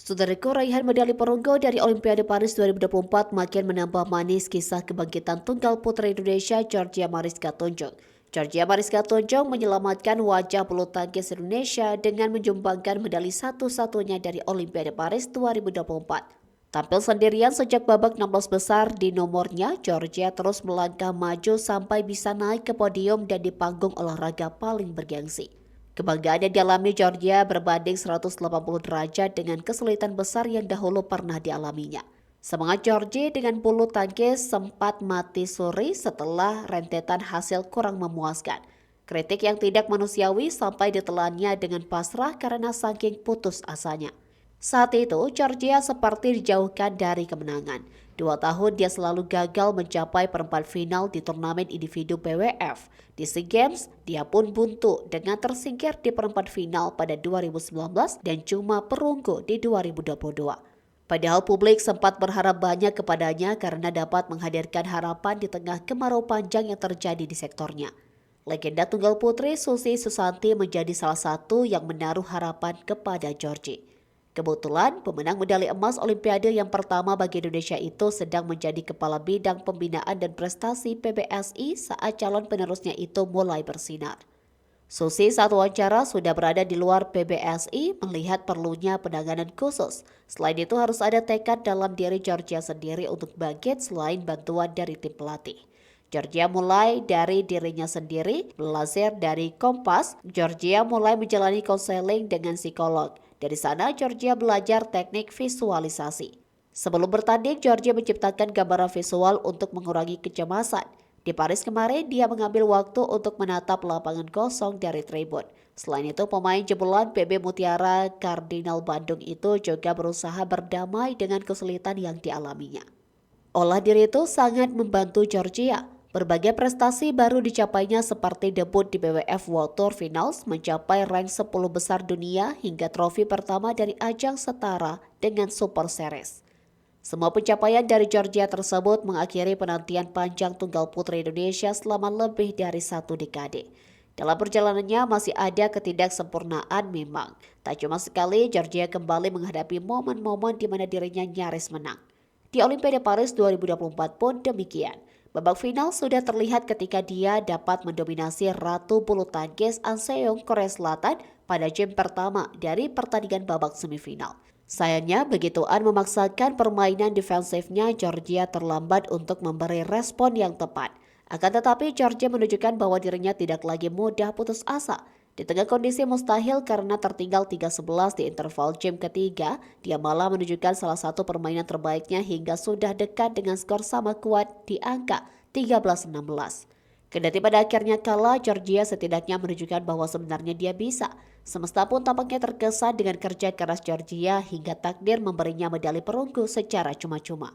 Saudaraku, raihan medali perunggu dari Olimpiade Paris 2024 makin menambah manis kisah kebangkitan tunggal putra Indonesia Georgia Mariska Tunjung. Georgia Mariska Tunjung menyelamatkan wajah bulu tangkis Indonesia dengan menyumbangkan medali satu-satunya dari Olimpiade Paris 2024. Tampil sendirian sejak babak 16 besar di nomornya, Georgia terus melangkah maju sampai bisa naik ke podium dan di panggung olahraga paling bergengsi. Kebanggaan yang dialami Georgia berbanding 180 derajat dengan kesulitan besar yang dahulu pernah dialaminya. Semangat Georgia dengan bulu tangkis sempat mati suri setelah rentetan hasil kurang memuaskan. Kritik yang tidak manusiawi sampai ditelannya dengan pasrah karena saking putus asanya. Saat itu, Georgia seperti dijauhkan dari kemenangan. 2 tahun dia selalu gagal mencapai perempat final di turnamen individu BWF. Di SEA Games, dia pun buntu dengan tersingkir di perempat final pada 2019 dan cuma perunggu di 2022. Padahal publik sempat berharap banyak kepadanya karena dapat menghadirkan harapan di tengah kemarau panjang yang terjadi di sektornya. Legenda tunggal putri Susi Susanti menjadi salah satu yang menaruh harapan kepada Georgie. Kebetulan, pemenang medali emas Olimpiade yang pertama bagi Indonesia itu sedang menjadi kepala bidang pembinaan dan prestasi PBSI saat calon penerusnya itu mulai bersinar. Susi saat wawancara sudah berada di luar PBSI melihat perlunya penanganan khusus. Selain itu harus ada tekad dalam diri Georgia sendiri untuk bangkit selain bantuan dari tim pelatih. Georgia mulai dari dirinya sendiri, melansir dari Kompas, Georgia mulai menjalani konseling dengan psikolog. Dari sana, Georgia belajar teknik visualisasi. Sebelum bertanding, Georgia menciptakan gambaran visual untuk mengurangi kecemasan. Di Paris kemarin, dia mengambil waktu untuk menatap lapangan kosong dari tribun. Selain itu, pemain jebolan PB Mutiara Kardinal Bandung itu juga berusaha berdamai dengan kesulitan yang dialaminya. Olah diri itu sangat membantu Georgia. Berbagai prestasi baru dicapainya seperti debut di BWF World Tour Finals mencapai rank 10 besar dunia hingga trofi pertama dari ajang setara dengan Super Series. Semua pencapaian dari Georgia tersebut mengakhiri penantian panjang tunggal putri Indonesia selama lebih dari 1 dekade. Dalam perjalanannya masih ada ketidaksempurnaan memang. Tak cuma sekali Georgia kembali menghadapi momen-momen di mana dirinya nyaris menang. Di Olimpiade Paris 2024 pun demikian. Babak final sudah terlihat ketika dia dapat mendominasi Ratu Bulu Tangkis An Seong Korea Selatan pada game pertama dari pertandingan babak semifinal. Sayangnya begitu An memaksakan permainan defensifnya, Georgia terlambat untuk memberi respon yang tepat. Akan tetapi Georgia menunjukkan bahwa dirinya tidak lagi mudah putus asa. Di tengah kondisi mustahil karena tertinggal 3-11 di interval game ketiga, dia malah menunjukkan salah satu permainan terbaiknya hingga sudah dekat dengan skor sama kuat di angka 13-16. Kendati pada akhirnya kalah, Georgia setidaknya menunjukkan bahwa sebenarnya dia bisa. Semesta pun tampaknya terkesan dengan kerja keras Georgia hingga takdir memberinya medali perunggu secara cuma-cuma.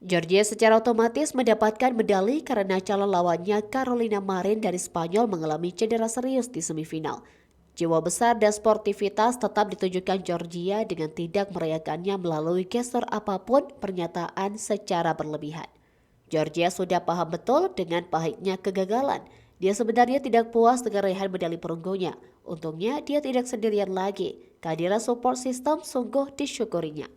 Georgia secara otomatis mendapatkan medali karena calon lawannya Carolina Marin dari Spanyol mengalami cedera serius di semifinal. Jiwa besar dan sportivitas tetap ditunjukkan Georgia dengan tidak merayakannya melalui gestur apapun pernyataan secara berlebihan. Georgia sudah paham betul dengan pahitnya kegagalan. Dia sebenarnya tidak puas dengan raihan medali perunggunya. Untungnya dia tidak sendirian lagi. Kehadiran support system sungguh disyukurinya.